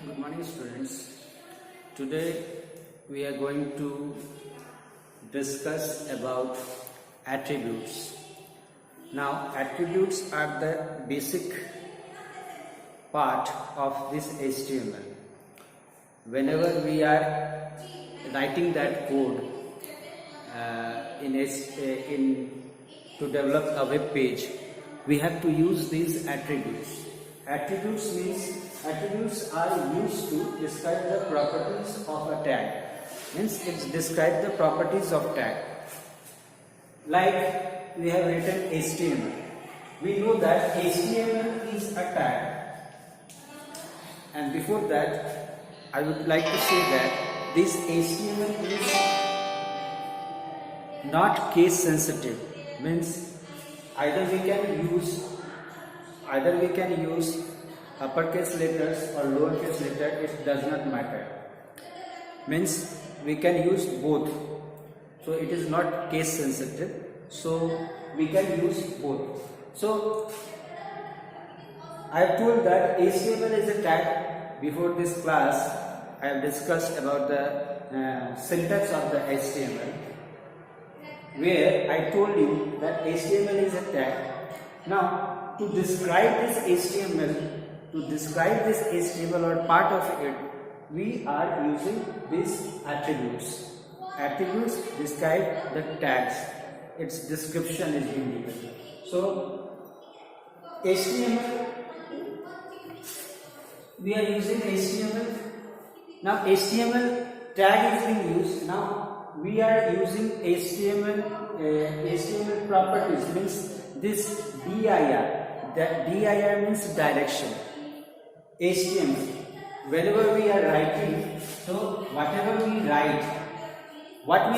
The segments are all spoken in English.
Good morning, students. Today we are going to discuss about attributes. Now, attributes are the basic part of this HTML. Whenever we are writing that code to develop a web page, we have to use these attributes. Attributes are used to describe the properties of a tag. Means it's describe the properties of tag. Like we have written HTML. We know that HTML is a tag. And before that, I would like to say that this HTML is not case sensitive. Means either we can use uppercase letters or lowercase letter, it does not matter. Means we can use both. So it is not case sensitive. So we can use both. So I have told that HTML is a tag. Before this class, I have discussed about the syntax of the HTML, where I told you that HTML is a tag. Now, to describe this HTML or part of it, we are using these attributes. Attributes describe the tags. Its description is being given. So, HTML, we are using HTML. Now, HTML tag is being used. Now, we are using HTML properties. Means this dir. That dir means direction. HTML. Whenever we are writing, so whatever we write, what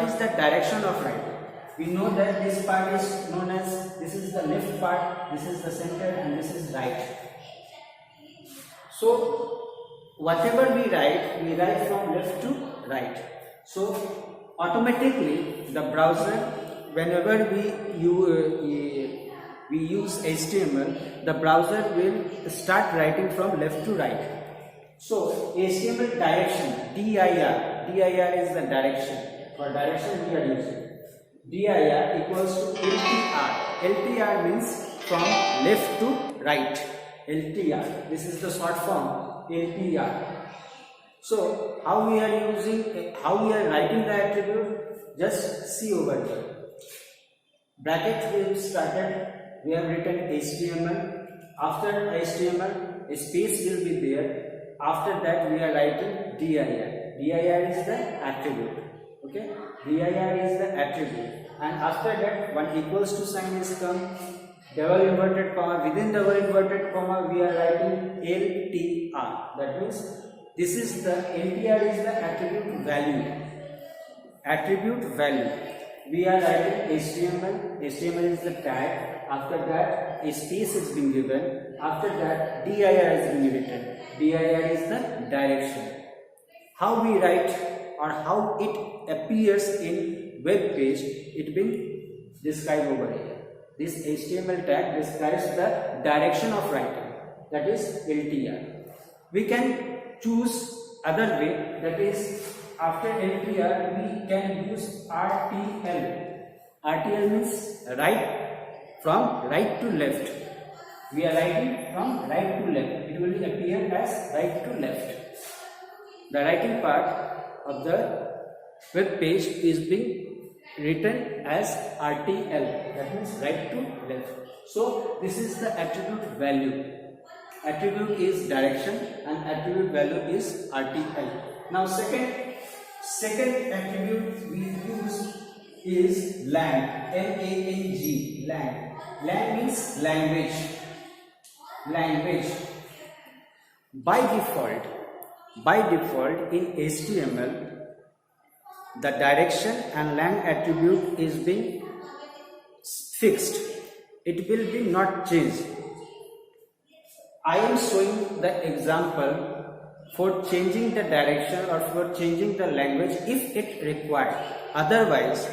is the direction of writing? We know that this part is known as, this is the left part, this is the center, and this is right. So whatever we write from left to right. So automatically the browser, whenever we use HTML, the browser will start writing from left to right. So HTML direction, dir is the direction. For direction we are using dir equals to LTR. LTR means from left to right. LTR. This is the short form LTR. So how we are writing the attribute? Just see over here. Bracket we have started. We have written HTML. After HTML, a space will be there. After that, we are writing dir. Dir is the attribute. Okay? Dir is the attribute. And after that, one equals to sign is come. Double inverted comma. Within double inverted comma, we are writing LTR. That means this is the LTR is the attribute value. Attribute value. We are writing HTML. HTML is the tag. After that, a space is being given. After that, dir is being written. Dir is the direction. How we write or how it appears in web page, it being described over here. This HTML tag describes the direction of writing. That is LTR. We can choose other way. That is, after LTR, we can use RTL. RTL means right. From right to left. We are writing from right to left. It will appear as right to left. The writing part of the web page is being written as RTL. That means right to left. So this is the attribute value. Attribute is direction and attribute value is RTL. Now second attribute we use is lang. Lang. Lang. Lang means language. Language. By default in HTML, the direction and lang attribute is being fixed. It will be not changed. I am showing the example for changing the direction or for changing the language if it required. Otherwise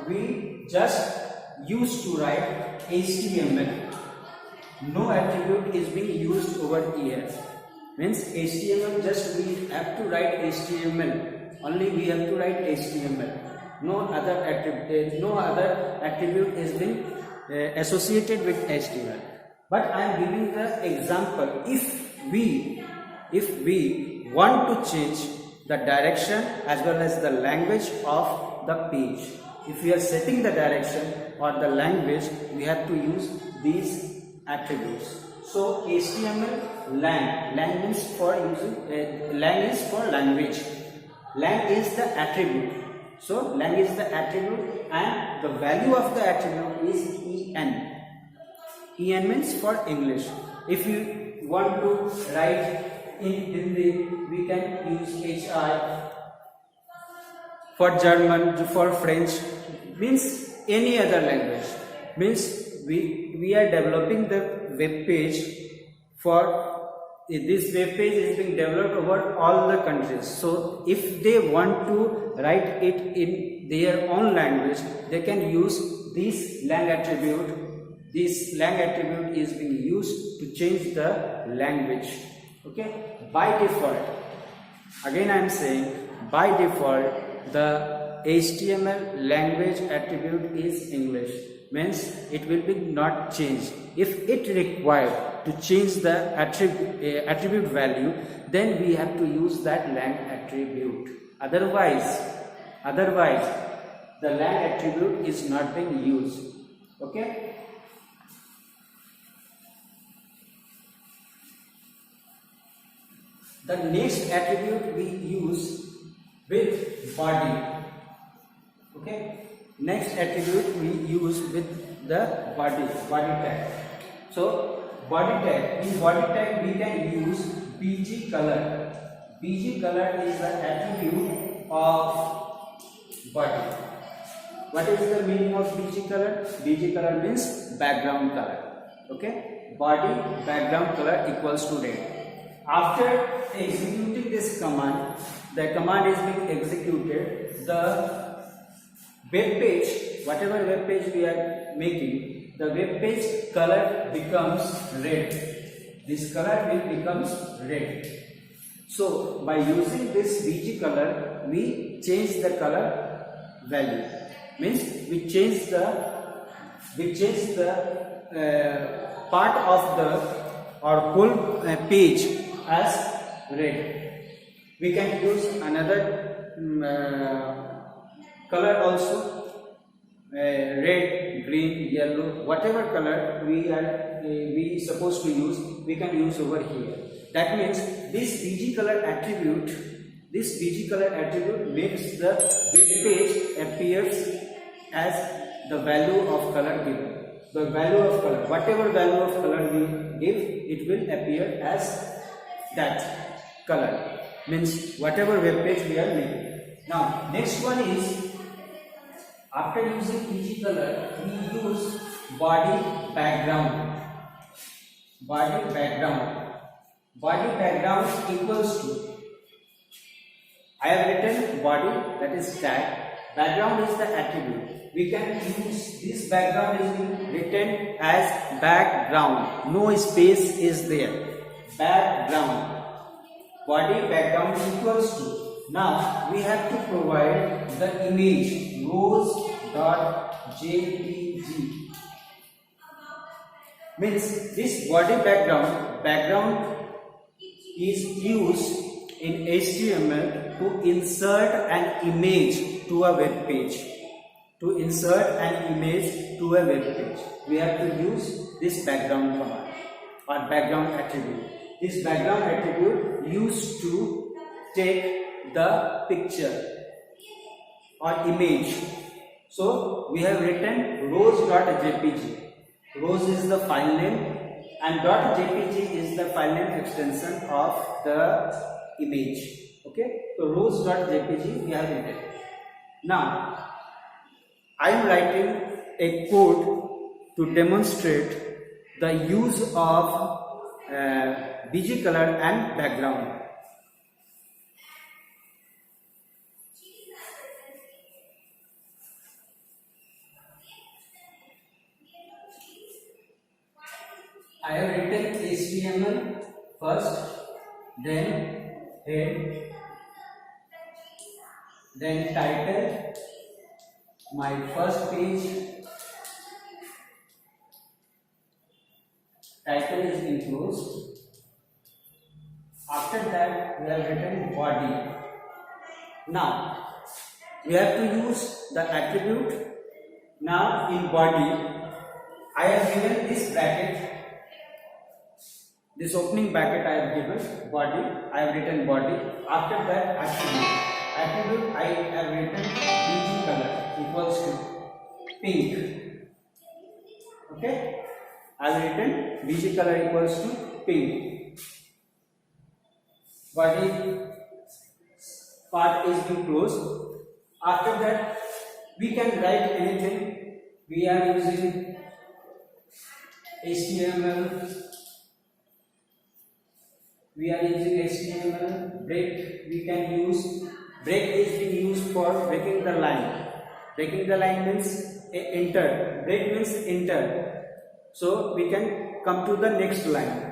we just used to write HTML. No attribute is being used over here. Means HTML, just we have to write HTML. Only we have to write HTML. No other attribute is been associated with HTML. But I am giving the example. If we want to change the direction as well as the language of the page, if we are setting the direction or the language, we have to use these attributes. So HTML lang means for using lang is for language. Lang is the attribute. So lang is the attribute and the value of the attribute is en. En means for English. If you want to write in Hindi, we can use hi. For German, for French, means any other language. Means we are developing the web page for this web page is being developed over all the countries. So if they want to write it in their own language, they can use this lang attribute. This lang attribute is being used to change the language. Okay, by default, again I am saying by default the HTML language attribute is English. Means it will be not changed. If it required to change the attribute value, then we have to use that lang attribute. Otherwise the lang attribute is not being used. Okay. The next attribute we use with body. Okay. Next attribute we use with the body tag. So body tag, in body tag we can use BG color. BG color is the attribute of body. What is the meaning of BG color? BG color means background color. Okay, body background color equals to red. After executing this command, the command is being executed, the web page, whatever web page we are making, the web page color becomes red. This color will becomes red. So by using this BG color, we change the color value. Means we change the part of the or whole page as red. We can use another color also, red, green, yellow, whatever color we supposed to use, we can use over here. That means this BG color attribute makes the web page appears as the value of color given. The value of color, whatever value of color we give, it will appear as that color. Means whatever web page we are making. Now next one is, after using BG color, we use body background. Body background equals to, I have written body, that is tag. Background is the attribute. We can use this background is written as background. No space is there. Background. Body background equals to. Now we have to provide the image rose.jpg. Means this body background is used in HTML to insert an image to a web page. To insert an image to a web page, we have to use this background command or background attribute. This background attribute used to take the picture or image. So we have written rose.jpg. Rose is the file name and .jpg is the file name extension of the image. Okay, so rose.jpg we have written. Now I am writing a code to demonstrate the use of BG color and background. I have written HTML first then head, then title, my first page, title is enclosed. After that we have written body. Now we have to use the attribute. Now in body I have given this bracket, this opening bracket I have given body, I have written body. After that attribute I have written BG color equals to pink. Okay, I have written BG color equals to pink. Body part is being closed. After that we can write anything. We are using HTML. Break we can use. Break is being used for breaking the line. Breaking the line means enter. Break means enter. So we can come to the next line.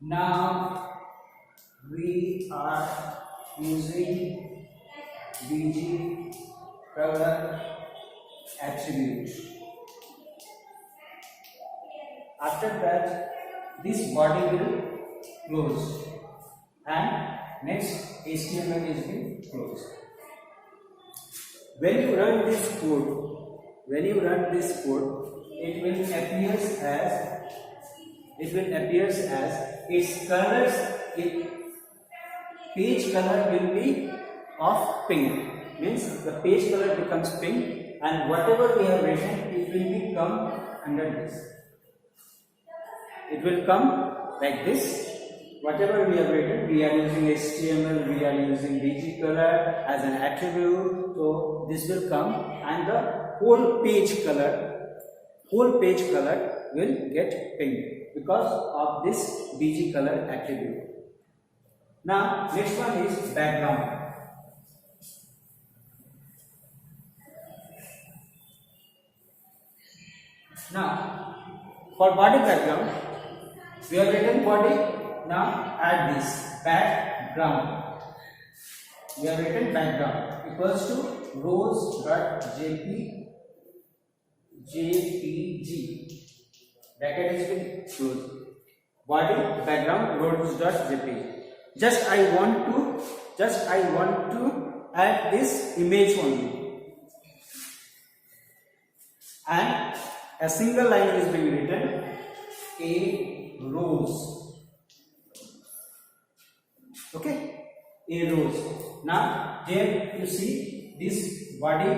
Now we are using BG color attribute. After that this body will close and next HTML is being closed. When you run this code, it will appears as its colors. Page color will be of pink, means the page color becomes pink, and whatever we have written it will be come under this. It will come like this. Whatever we have written, we are using HTML, we are using BG color as an attribute, so this will come and the whole page color will get pink because of this BG color attribute. Now next one is background. Now for body background we have written body. Now add this background. We have written background equals to rows.jpg. Bracket is been closed. Body background rows.jpg. Just I want to add this image only, and a single line is being written, a rows. Okay, a rows. Now here you see this body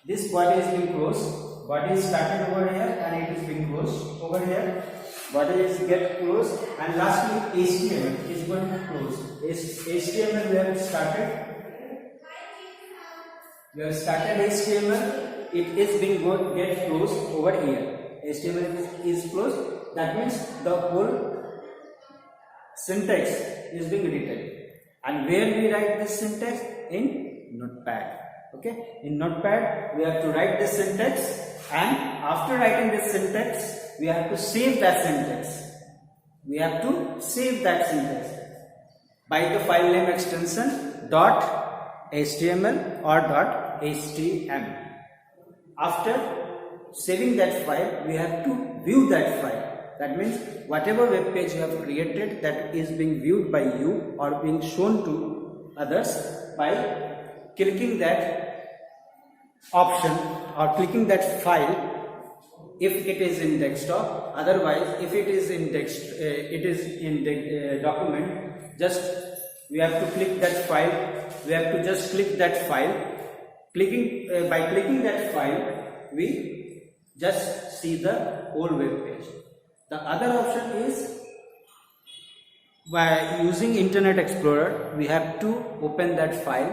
is being closed. Body is started over here and it is being closed over here. Body is get closed, and lastly HTML is going to close. HTML we have started. HTML. It is being get closed over here. HTML is closed. That means the whole syntax is being written. And where we write this syntax? In Notepad. Okay, in Notepad we have to write this syntax, and after writing this syntax we have to save that syntax. By the file name extension .html or .htm. After saving that file, we have to view that file. That means whatever web page you have created that is being viewed by you or being shown to others by clicking that option or clicking that file if it is in desktop. Otherwise, if it is in document, just we have to click that file. We have to just click that file. By clicking that file, we just see the whole web page. The other option is by using Internet Explorer, we have to open that file.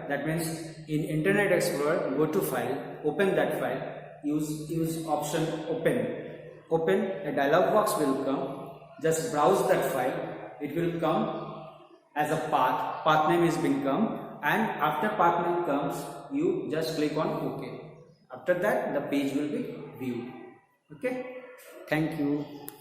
That means in Internet Explorer, go to file, open that file, use option open. A dialog box will come. Just browse that file. It will come as a path name is being come, and after path name comes, you just click on OK. After that the page will be viewed. Okay, thank you.